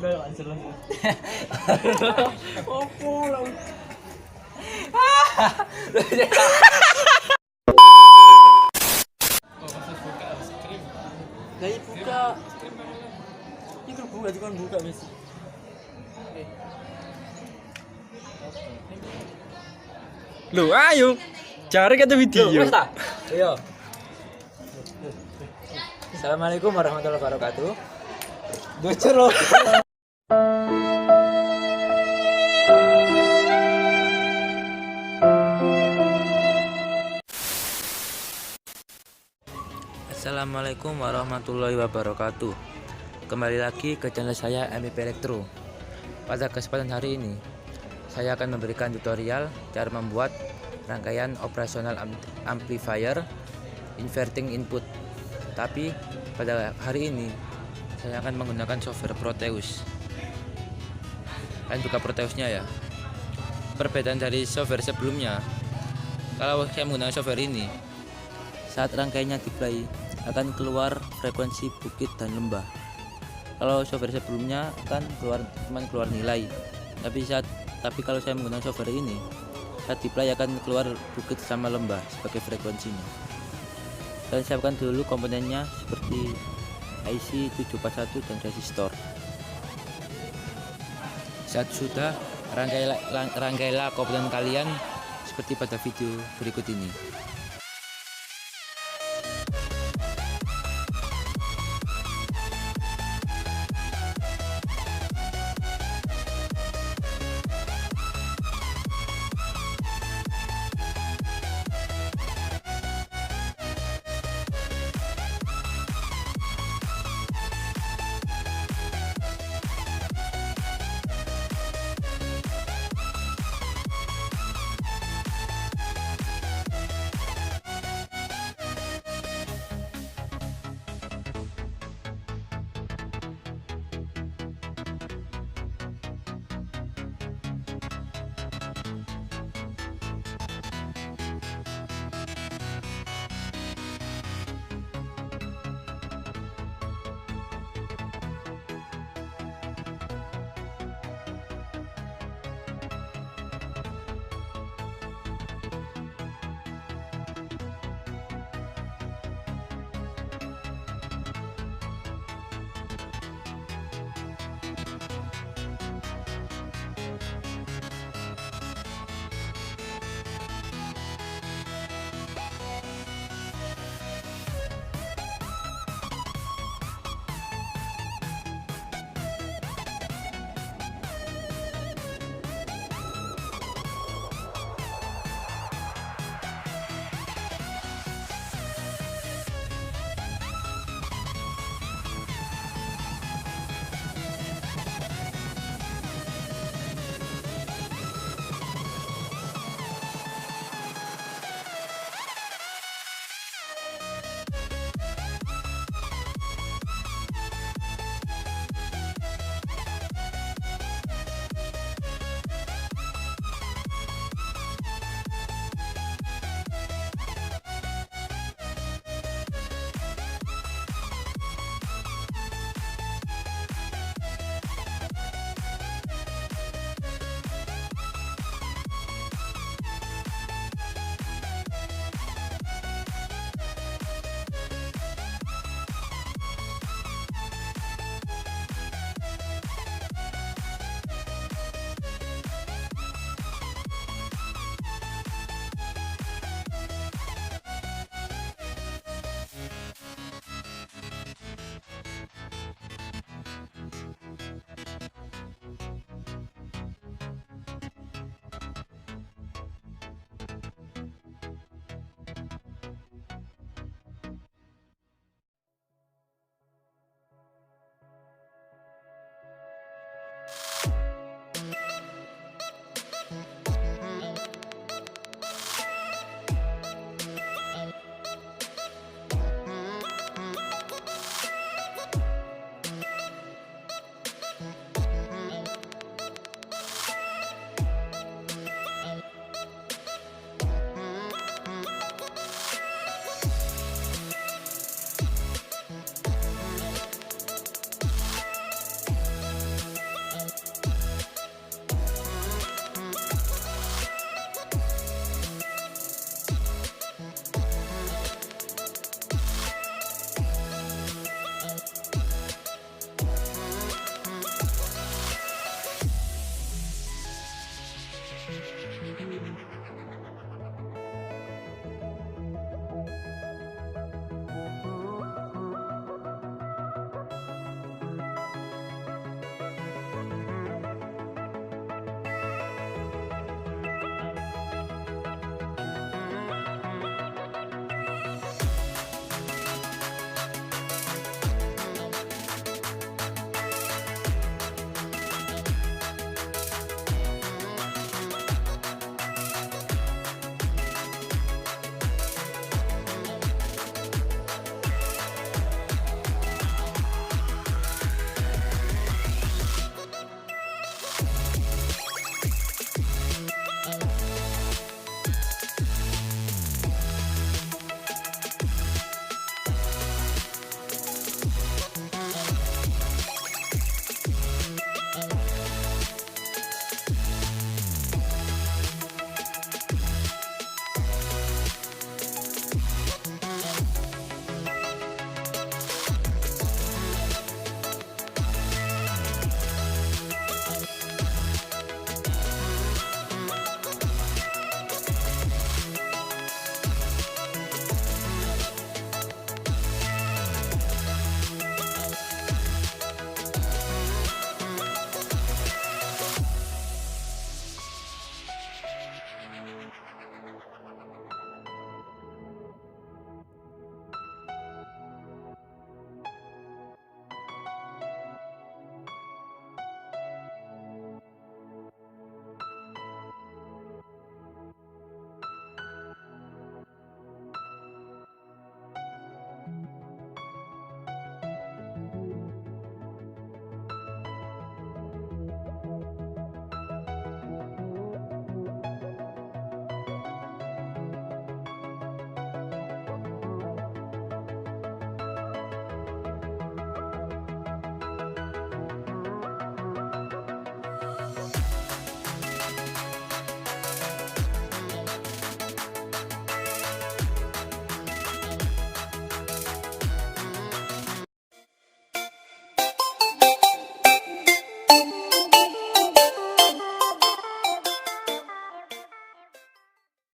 Kayak langsung. Opo lah. Dari buka. Ini buka juga buka wis. Loh, ayo. Cari kata video. Wis ta? Iya. Assalamualaikum warahmatullahi wabarakatuh. Bocor loh. Assalamualaikum warahmatullahi wabarakatuh. Kembali lagi ke channel saya Amplifier. Pada kesempatan hari ini saya akan memberikan tutorial cara membuat rangkaian operasional amplifier inverting input. Tapi pada hari ini saya akan menggunakan software Proteus. Kalian buka Proteusnya ya. Perbedaan dari software sebelumnya, kalau saya menggunakan software ini, saat rangkaiannya di-play akan keluar frekuensi bukit dan lembah. Kalau software sebelumnya akan cuma keluar nilai. Tapi kalau saya menggunakan software ini, saat di-play akan keluar bukit sama lembah sebagai frekuensinya. Kalian siapkan dulu komponennya seperti IC 741 dan resistor. Saat sudah, rangkailah komponen kalian seperti pada video berikut ini.